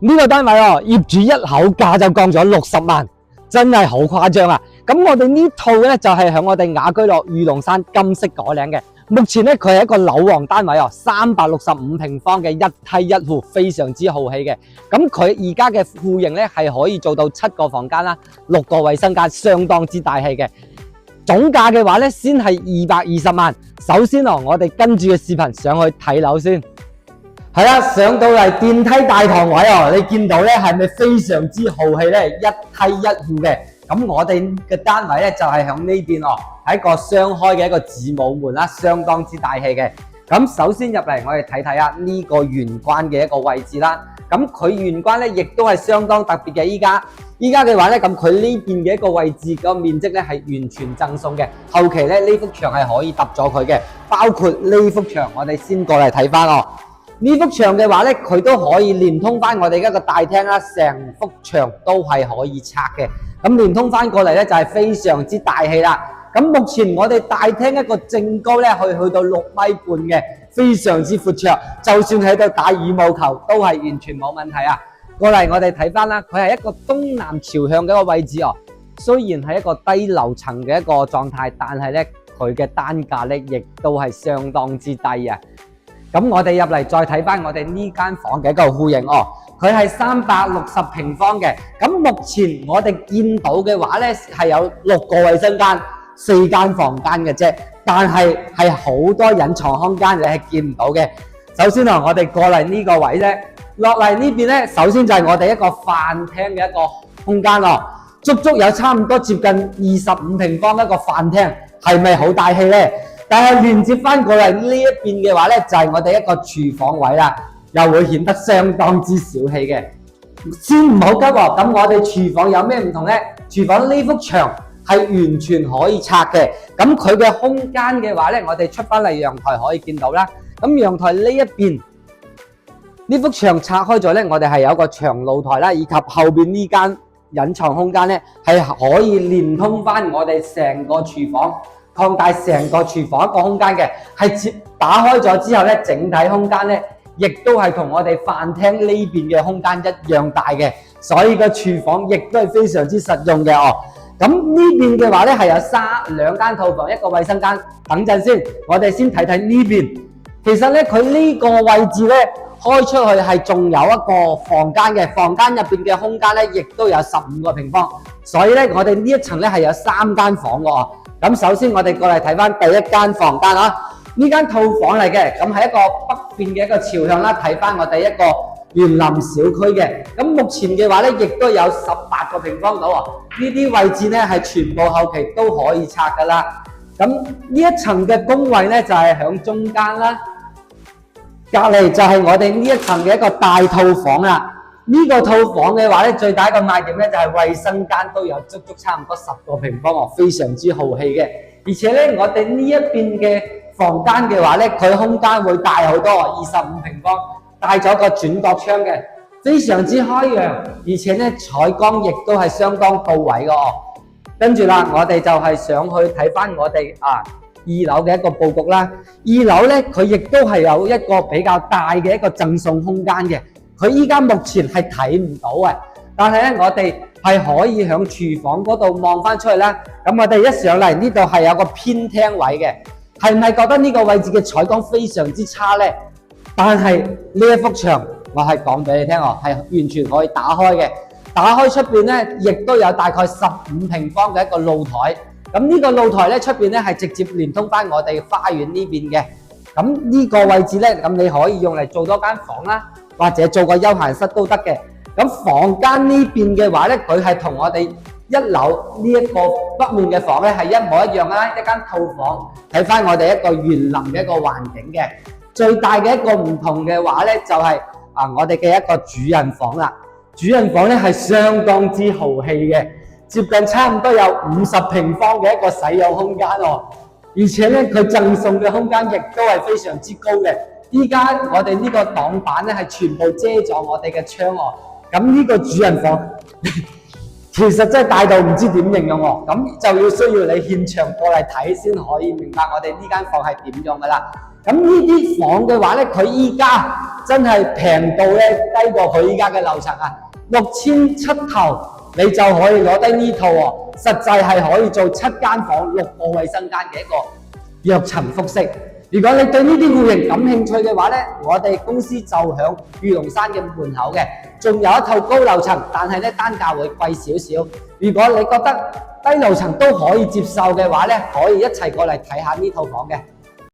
呢個單位業主一口價就降咗60萬，真係好誇張啊！咁我哋呢套咧就係響我哋雅居樂御龍山金色果嶺嘅。目前咧佢係一個樓王單位365平方嘅一梯一戶，非常之豪氣嘅。咁佢而家嘅戶型咧係可以做到7個房間啦，6個衛生間，相當之大氣嘅。總價嘅話咧先係220萬。首先我哋跟住嘅視頻上去睇樓先。係啦，上到嚟電梯大堂位你見到咧係咪非常之豪氣咧？一梯一戶嘅。咁我哋嘅單位咧就係響呢邊係一個雙開嘅一個子母門啦，相當之大氣嘅。咁首先入嚟我哋睇睇下呢個玄關嘅一個位置啦。咁佢玄關咧亦都係相當特別嘅。依家嘅話咧，咁佢呢邊嘅一個位置個面積咧係完全贈送嘅。後期咧呢幅牆係可以揼咗佢嘅，包括呢幅牆，我哋先過嚟睇翻呢幅牆嘅話咧，佢都可以連通翻我哋一個大廳啦，成幅牆都係可以拆嘅。咁連通翻過嚟咧就係非常之大氣啦。咁目前我哋大廳一個正高咧去到6米半嘅，非常之闊綽。就算喺度打羽毛球都係完全冇問題啊。過嚟我哋睇翻啦，佢係一個東南朝向嘅一個位置雖然係一個低樓層嘅一個狀態，但係咧佢嘅單價咧亦都係相當之低啊。咁我哋入嚟再睇翻我哋呢間房嘅一個戶型佢係360平方嘅。咁目前我哋見到嘅話咧係有6個衛生間、4間房間嘅啫，但係好多隱藏空間你係見唔到嘅。首先我哋過嚟呢個位咧，落嚟呢邊咧，首先就係我哋一個飯廳嘅一個空間足足有差唔多接近25平方一個飯廳，係咪好大氣咧？但係連接翻過嚟呢一邊嘅話咧，就係我哋一個廚房位啦，又會顯得相當之小氣嘅。先唔好急咁我哋廚房有咩唔同咧？廚房呢幅牆係完全可以拆嘅。咁佢嘅空間嘅話咧，我哋出翻嚟陽台可以見到啦。咁陽台呢一邊呢幅牆拆開咗咧，我哋係有一個長露台啦，以及後邊呢間隱藏空間咧係可以連通翻我哋成個廚房。擴大成個廚房一個空間嘅，係打開咗之後咧，整體空間咧，亦都係同我哋飯廳呢邊嘅空間一樣大嘅，所以個廚房亦都係非常之實用嘅咁呢邊嘅話咧係有2間套房，一個衛生間。等陣先，我哋先睇睇呢邊。其實咧佢呢個位置咧開出去係仲有一個房間嘅，房間入邊嘅空間咧亦都有15個平方，所以咧我哋呢一層咧係有3間房嘅咁首先我哋過嚟睇翻第一間房間呢間套房嚟嘅，咁係一個北邊嘅一個朝向啦。睇翻我哋一個園林小區嘅，咁目前嘅話咧，亦都有18個平方度呢啲位置咧係全部後期都可以拆噶啦。咁呢一層嘅工位咧就係響中間啦，隔離就係我哋呢一層嘅一個大套房啦。呢個套房嘅話咧，最大一個賣點咧就係衛生間都有足足差唔多10個平方非常之豪氣嘅。而且咧，我哋呢一邊嘅房間嘅話咧，佢空間會大好多，25平方，帶咗個轉角窗嘅，非常之開揚，而且咧採光亦都係相當到位嘅跟住啦，我哋就係上去睇翻我哋2樓嘅一個佈局啦。2樓咧，佢亦都係有一個比較大嘅一個贈送空間嘅。佢依家目前係睇唔到嘅，但係咧我哋係可以響廚房嗰度望翻出去啦。咁我哋一上嚟呢度係有個偏廳位嘅，係咪覺得呢個位置嘅採光非常之差呢？但係呢一幅牆我係講俾你聽係完全可以打開嘅。打開出邊咧，亦都有大概15平方嘅一個露台。咁呢個露台咧出邊咧係直接連通翻我哋花園呢邊嘅。咁呢個位置咧，咁你可以用嚟做多間房啦，或者做個休閒室都得嘅。咁房間呢邊嘅話咧，佢係同我哋1樓呢一個北面嘅房咧係一模一樣啦，一間套房。睇翻我哋一個園林嘅一個環境嘅，最大嘅一個唔同嘅話咧，就係我哋嘅一個主人房啦。主人房咧係相當之豪氣嘅，接近差唔多有50平方嘅一個使用空間而且咧佢贈送嘅空間亦都係非常之高嘅。依家我哋呢個擋板咧係全部遮咗我哋嘅窗咁呢個主人房其實真係大到唔知點形容咁就要需要你現場過嚟睇先可以明白我哋呢間房係點樣噶啦。咁呢啲房嘅話咧，佢依家真係平到咧低過佢依家嘅樓層啊，6000出頭你就可以攞低呢套喎，實際係可以做7間房6個衛生間嘅一個躍層複式。如果你對呢啲戶型感興趣嘅話咧，我哋公司就響御龍山嘅門口嘅，仲有一套高樓層，但係咧單價會貴少少。如果你覺得低樓層都可以接受嘅話咧，可以一齊過嚟睇下呢套房嘅。